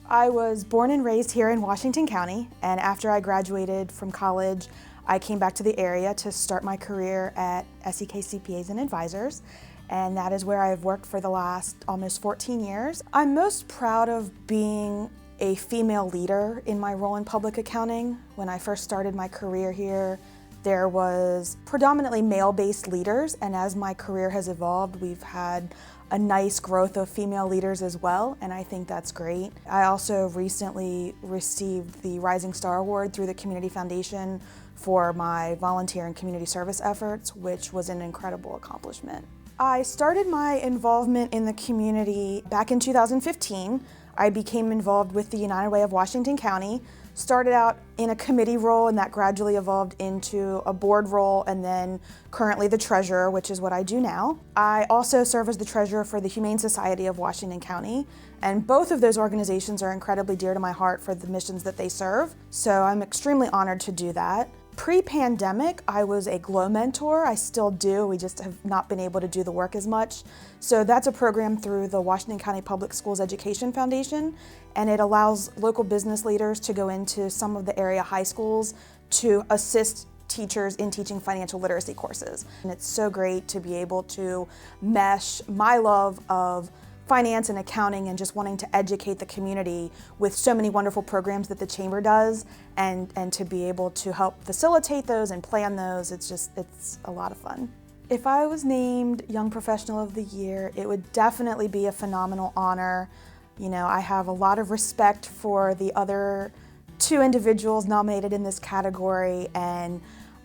I was born and raised here in Washington County, and after I graduated from college, I came back to the area to start my career at SEK CPAs and Advisors, and that is where I've worked for the last almost 14 years. I'm most proud of being a female leader in my role in public accounting. When I first started my career here, there was predominantly male-based leaders, and as my career has evolved, we've had a nice growth of female leaders as well, and I think that's great. I also recently received the Rising Star Award through the Community Foundation for my volunteer and community service efforts, which was an incredible accomplishment. I started my involvement in the community back in 2015. I became involved with the United Way of Washington County, started out in a committee role, and that gradually evolved into a board role, and then currently the treasurer, which is what I do now. I also serve as the treasurer for the Humane Society of Washington County, and both of those organizations are incredibly dear to my heart for the missions that they serve, so I'm extremely honored to do that. Pre-pandemic, I was a GLOW mentor. I still do, we just have not been able to do the work as much. So that's a program through the Washington County Public Schools Education Foundation, and it allows local business leaders to go into some of the area high schools to assist teachers in teaching financial literacy courses. And it's so great to be able to mesh my love of finance and accounting and just wanting to educate the community with so many wonderful programs that the Chamber does, and to be able to help facilitate those and plan those, it's a lot of fun. If I was named Young Professional of the Year, it would definitely be a phenomenal honor. You know, I have a lot of respect for the other two individuals nominated in this category, and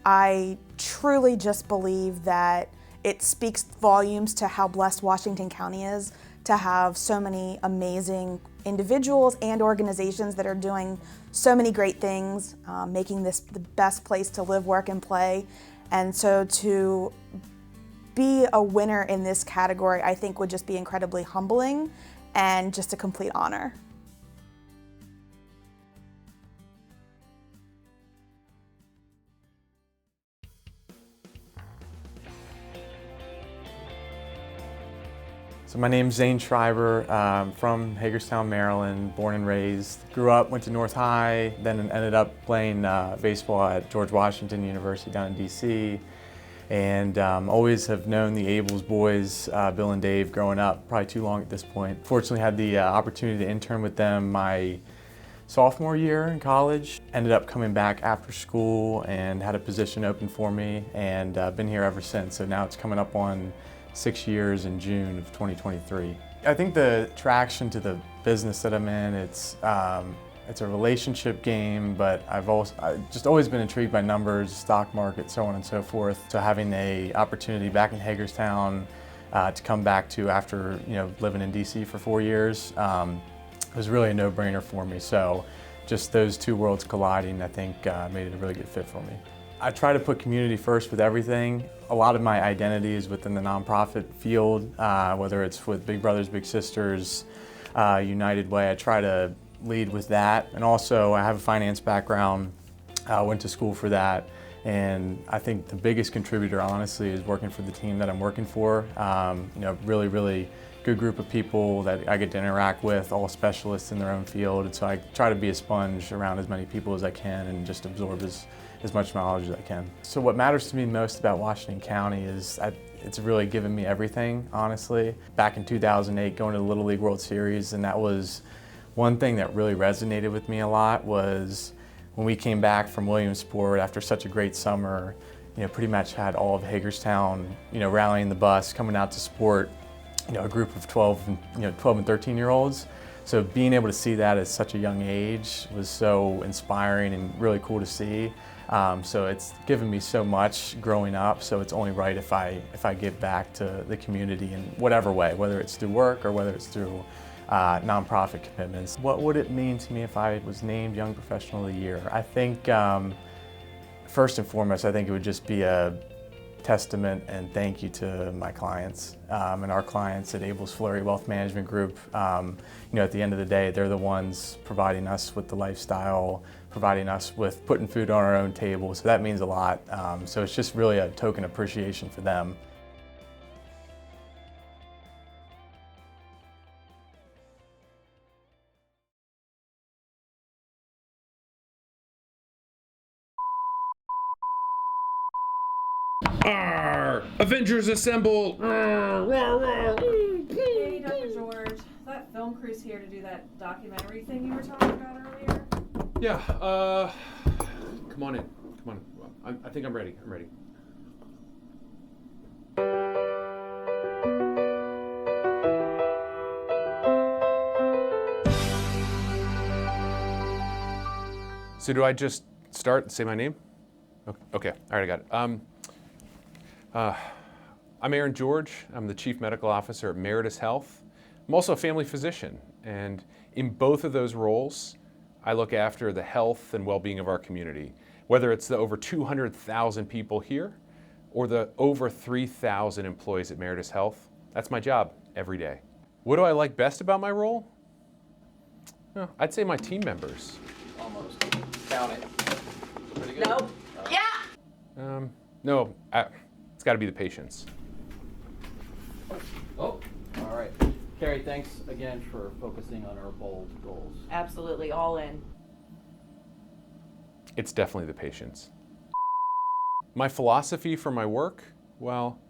I truly just believe that it speaks volumes to how blessed Washington County is to have so many amazing individuals and organizations that are doing so many great things, making this the best place to live, work, and play. And so to be a winner in this category, I think would just be incredibly humbling and just a complete honor. So my name's Zane Schreiber, from Hagerstown, Maryland, born and raised. Grew up, went to North High, then ended up playing baseball at George Washington University down in DC. And always have known the Abels boys, Bill and Dave, growing up, probably too long at this point. Fortunately had the opportunity to intern with them my sophomore year in college. Ended up coming back after school and had a position open for me, and been here ever since. So now it's coming up on 6 years in June of 2023. I think the attraction to the business that I'm in, it's a relationship game, but I've just always been intrigued by numbers, stock market, so on and so forth. So having a opportunity back in Hagerstown to come back to after living in DC for 4 years was really a no-brainer for me. So just those two worlds colliding, I think made it a really good fit for me. I try to put community first with everything. A lot of my identity is within the nonprofit field, whether it's with Big Brothers Big Sisters, United Way. I try to lead with that. And also I have a finance background, went to school for that. And I think the biggest contributor, honestly, is working for the team that I'm working for. Really good group of people that I get to interact with, all specialists in their own field. And so I try to be a sponge around as many people as I can and just absorb as much knowledge as I can. So what matters to me most about Washington County is it's really given me everything, honestly. Back in 2008, going to the Little League World Series, and that was one thing that really resonated with me a lot was when we came back from Williamsport after such a great summer, pretty much had all of Hagerstown, rallying the bus, coming out to support, a group of 12 and 13-year-olds. So being able to see that at such a young age was so inspiring and really cool to see. So it's given me so much growing up, so it's only right if I give back to the community in whatever way, whether it's through work or whether it's through nonprofit commitments. What would it mean to me if I was named Young Professional of the Year? I think first and foremost, I think it would just be a testament and thank you to my clients and our clients at Abels Fleury Wealth Management Group. At the end of the day, they're the ones providing us with the lifestyle, providing us with putting food on our own table, so that means a lot. So it's just really a token appreciation for them. Avengers assemble! Hey, Dr. George. Is that film crew's here to do that documentary thing you were talking about earlier? Yeah, come on in. Come on. I think I'm ready. I'm ready. So do I just start and say my name? Okay, all right, I got it. I'm Aaron George. I'm the Chief Medical Officer at Meritus Health. I'm also a family physician, and in both of those roles, I look after the health and well-being of our community, whether it's the over 200,000 people here or the over 3,000 employees at Meritus Health. That's my job every day. What do I like best about my role? Well, I'd say my team members. Almost. Count it. Pretty good. Nope. Yeah! No, it's got to be the patients. Oh, all right. Carrie, thanks again for focusing on our bold goals. Absolutely, all in. It's definitely the patients. My philosophy for my work, well,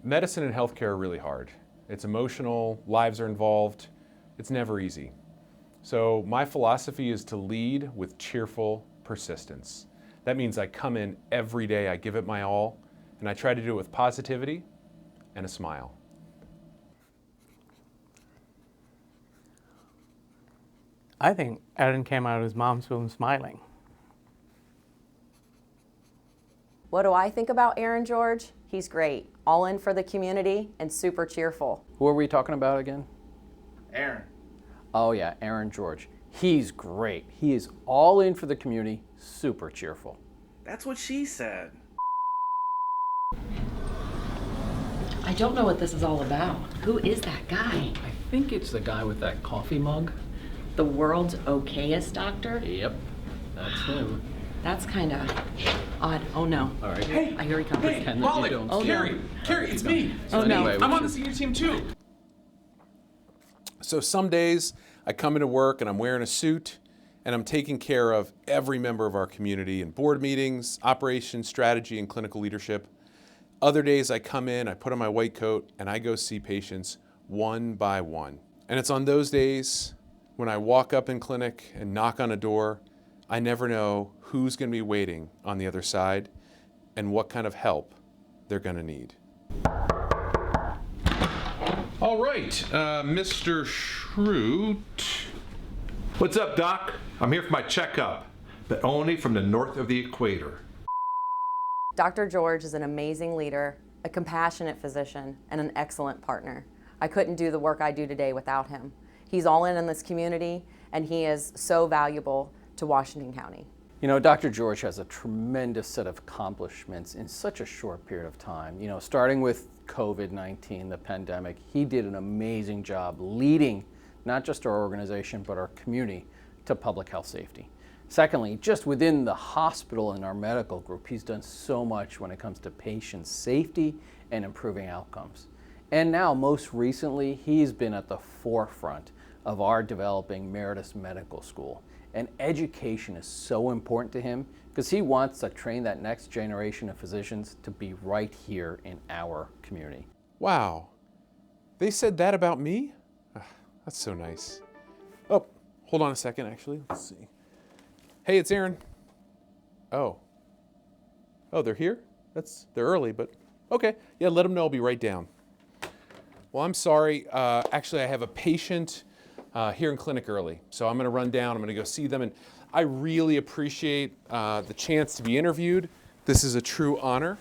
medicine and healthcare are really hard. It's emotional, lives are involved, it's never easy. So my philosophy is to lead with cheerful persistence. That means I come in every day, I give it my all, and I try to do it with positivity and a smile. I think Aaron came out of his mom's room smiling. What do I think about Aaron George? He's great, all in for the community and super cheerful. Who are we talking about again? Aaron. Oh yeah, Aaron George. He's great. He is all in for the community, super cheerful. That's what she said. I don't know what this is all about. Who is that guy? I think it's the guy with that coffee mug. The world's okayest doctor? Yep, that's him. That's kind of odd. Oh no. All right. Hey, I hear he comes. Pretend that you Pollock, don't. Oh, Carrie, no. Carrie, it's me. Oh, no. Anyway, I'm on the senior team too. So some days I come into work and I'm wearing a suit and I'm taking care of every member of our community in board meetings, operations, strategy, and clinical leadership. Other days I come in, I put on my white coat, and I go see patients one by one. And it's on those days when I walk up in clinic and knock on a door, I never know who's going to be waiting on the other side and what kind of help they're going to need. All right, Mr. Schrute. What's up, Doc? I'm here for my checkup, but only from the north of the equator. Dr. George is an amazing leader, a compassionate physician, and an excellent partner. I couldn't do the work I do today without him. He's all in this community, and he is so valuable to Washington County. You know, Dr. George has a tremendous set of accomplishments in such a short period of time. You know, starting with COVID-19, the pandemic, he did an amazing job leading not just our organization, but our community to public health safety. Secondly, just within the hospital and our medical group, he's done so much when it comes to patient safety and improving outcomes. And now, most recently, he's been at the forefront of our developing Meritus Medical School. And education is so important to him because he wants to train that next generation of physicians to be right here in our community. Wow, they said that about me? That's so nice. Oh, hold on a second, actually. Let's see. Hey, it's Aaron. Oh, they're here? They're early, but okay. Yeah, let them know I'll be right down. Well, I'm sorry. Actually, I have a patient here in clinic early, so I'm going to run down. I'm going to go see them, and I really appreciate the chance to be interviewed. This is a true honor,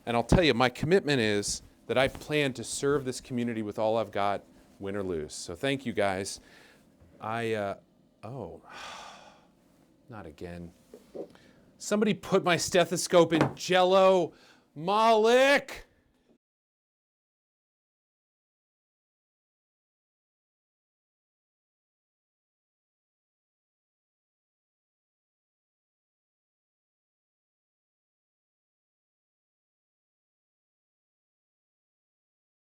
and I'll tell you, my commitment is that I plan to serve this community with all I've got, win or lose. So thank you, guys. Not again. Somebody put my stethoscope in Jell-O. Malik!